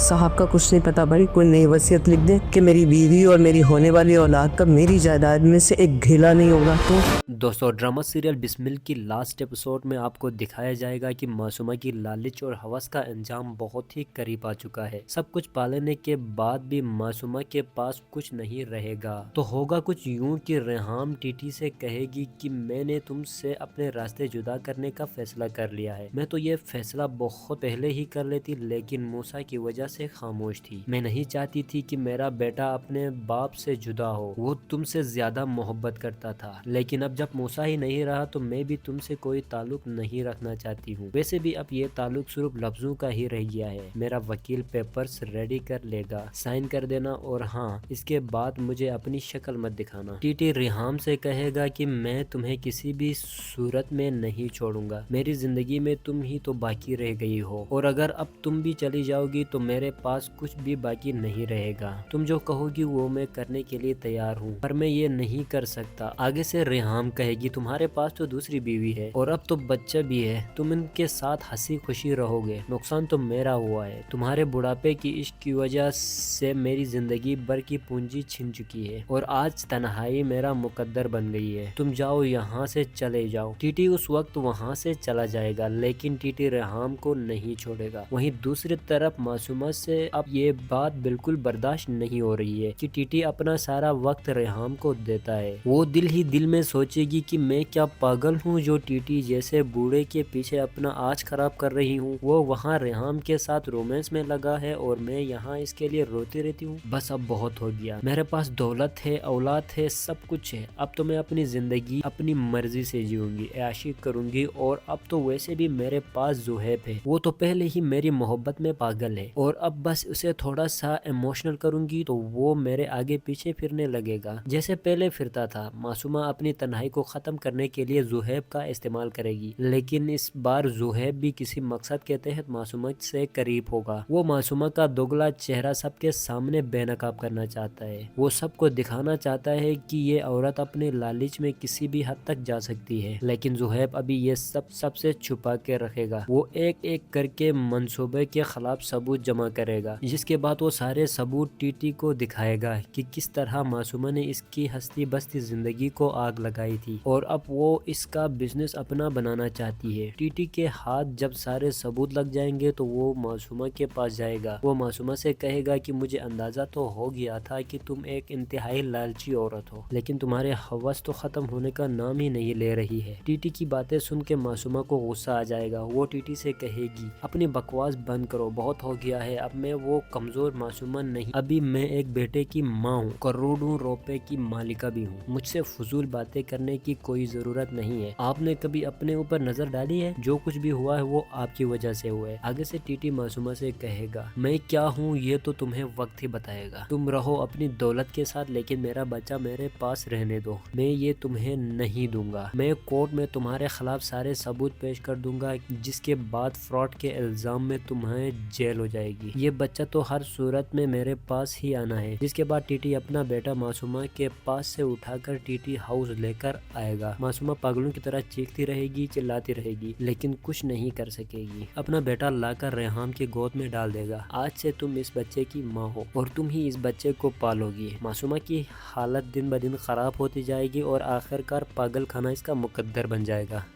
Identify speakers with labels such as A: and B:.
A: साहब का कुछ नहीं पता भाई, कोई नई वसीयत लिख दे कि मेरी बीवी और मेरी होने वाली औलाद का मेरी जायदाद में से एक घेला नहीं होगा। तो
B: दोस्तों, ड्रामा सीरियल बिस्मिल की लास्ट एपिसोड में आपको दिखाया जाएगा कि मासूमा की लालच और हवस का अंजाम बहुत ही करीब आ चुका है। सब कुछ पालने के बाद भी मासूमा के पास कुछ नहीं रहेगा। तो होगा कुछ यूं कि रेहाम टीटी से कहेगी कि मैंने तुमसे अपने रास्ते जुदा करने का फैसला कर लिया है। मैं तो ये फैसला बहुत पहले ही कर लेती, लेकिन मूसा की वजह से खामोश थी। मैं नहीं चाहती थी कि मेरा बेटा अपने बाप से जुदा हो। वो तुमसे ज्यादा मोहब्बत करता था, लेकिन अब जब मूसा ही नहीं रहा तो मैं भी तुमसे कोई ताल्लुक नहीं रखना चाहती हूँ। वैसे भी अब ये ताल्लुक सिर्फ लफ्जों का ही रह गया है। मेरा वकील पेपर्स रेडी कर लेगा, साइन कर देना, और हाँ, इसके बाद मुझे अपनी शक्ल मत दिखाना। टीटी रेहाम से कहेगा कि मैं तुम्हें किसी भी सूरत में नहीं छोड़ूंगा। मेरी जिंदगी में तुम ही तो बाकी रह गई हो, और अगर अब तुम भी चली जाओगी तो मेरे पास कुछ भी बाकी नहीं रहेगा। तुम जो कहोगी वो मैं करने के लिए तैयार हूँ, पर मैं ये नहीं कर सकता। आगे से रेहाम कहेगी तुम्हारे पास तो दूसरी बीवी है और अब तो बच्चा भी है, तुम इनके साथ हंसी खुशी रहोगे। नुकसान तो मेरा हुआ है। तुम्हारे बुढ़ापे की इश्क की वजह से मेरी जिंदगी भर की पूंजी छिन चुकी है और आज तन्हाई मेरा मुकद्दर बन गई है। तुम जाओ, यहाँ से चले जाओ। टीटी उस वक्त वहाँ से चला जाएगा, लेकिन टीटी रेहाम को नहीं छोड़ेगा। वहीं दूसरी तरफ मासूमा से अब ये बात बिल्कुल बर्दाश्त नहीं हो रही है कि टीटी अपना सारा वक्त रेहाम को देता है। वो दिल ही दिल में सोचेगी कि मैं क्या पागल हूँ जो टीटी जैसे बूढ़े के पीछे अपना आज खराब कर रही हूँ। वो वहाँ रेहाम के साथ रोमांस में लगा है और मैं यहाँ इसके लिए रोती रहती हूँ। बस अब बहुत हो गया। मेरे पास दौलत है, औलाद है, सब कुछ है। अब तो मैं अपनी जिंदगी अपनी मर्जी से जीऊंगी, ऐशी करूंगी। और अब तो वैसे भी मेरे पास जुहैब है, वो तो पहले ही मेरी मोहब्बत में पागल है, और अब बस उसे थोड़ा सा इमोशनल करूंगी तो वो मेरे आगे पीछे फिरने लगेगा जैसे पहले फिरता था। मासूमा अपनी तन्हाई को खत्म करने के लिए जुहैब का इस्तेमाल करेगी, लेकिन इस बार जुहैब भी किसी मकसद के तहत मासूमा से करीब होगा। वो मासूमा का दोगला चेहरा सबके सामने बेनकाब करना चाहता है। वो सबको दिखाना चाहता है कि ये औरत अपने लालच में किसी भी हद तक जा सकती है, लेकिन जुहैब अभी ये सब सबसे छुपा के रखेगा। वो एक एक करके मंसूबे के खिलाफ सबूत जमा करेगा, जिसके बाद वो सारे सबूत टीटी को दिखाएगा कि किस तरह मासूमा ने इसकी हस्ती बस्ती जिंदगी को आग लगाई थी और अब वो इसका बिजनेस अपना बनाना चाहती है। टीटी के हाथ जब सारे सबूत लग जाएंगे तो वो मासूमा के पास जाएगा। वो मासूमा से कहेगा कि मुझे अंदाजा तो हो गया था कि तुम एक इंतहाई लालची औरत हो, लेकिन तुम्हारे हवस तो खत्म होने का नाम ही नहीं ले रही है। टीटी की बातें सुन के मासूमा को गुस्सा आ जाएगा। वो टीटी से कहेगी अपनी बकवास बंद करो, बहुत हो गया है। अब मैं वो कमजोर मासूमा नहीं, अभी मैं एक बेटे की माँ हूँ, करोड़ों रुपए की मालिका भी हूँ। मुझसे फजूल बातें करने की कोई जरूरत नहीं है। आपने कभी अपने ऊपर नजर डाली है? जो कुछ भी हुआ है वो आपकी वजह से हुआ है। आगे से टीटी मासूमा से कहेगा मैं क्या हूँ ये तो तुम्हें वक्त ही बताएगा। तुम रहो अपनी दौलत के साथ, लेकिन मेरा बच्चा मेरे पास रहने दो। मैं ये तुम्हें नहीं दूंगा। मैं कोर्ट में तुम्हारे खिलाफ सारे सबूत पेश कर दूंगा, जिसके बाद फ्रॉड के इल्जाम में तुम्हें जेल हो जाएगी। ये बच्चा तो हर सूरत में मेरे पास ही आना है। जिसके बाद टीटी अपना बेटा मासूमा के पास से उठाकर टीटी हाउस लेकर आएगा। मासूमा पागलों की तरह चीखती रहेगी, चिल्लाती रहेगी, लेकिन कुछ नहीं कर सकेगी। अपना बेटा लाकर रेहाम की गोद में डाल देगा। आज से तुम इस बच्चे की माँ हो और तुम ही इस बच्चे को पालोगी। मासूमा की हालत दिन ब दिन खराब होती जाएगी और आखिरकार पागल खाना इसका मुकद्दर बन जाएगा।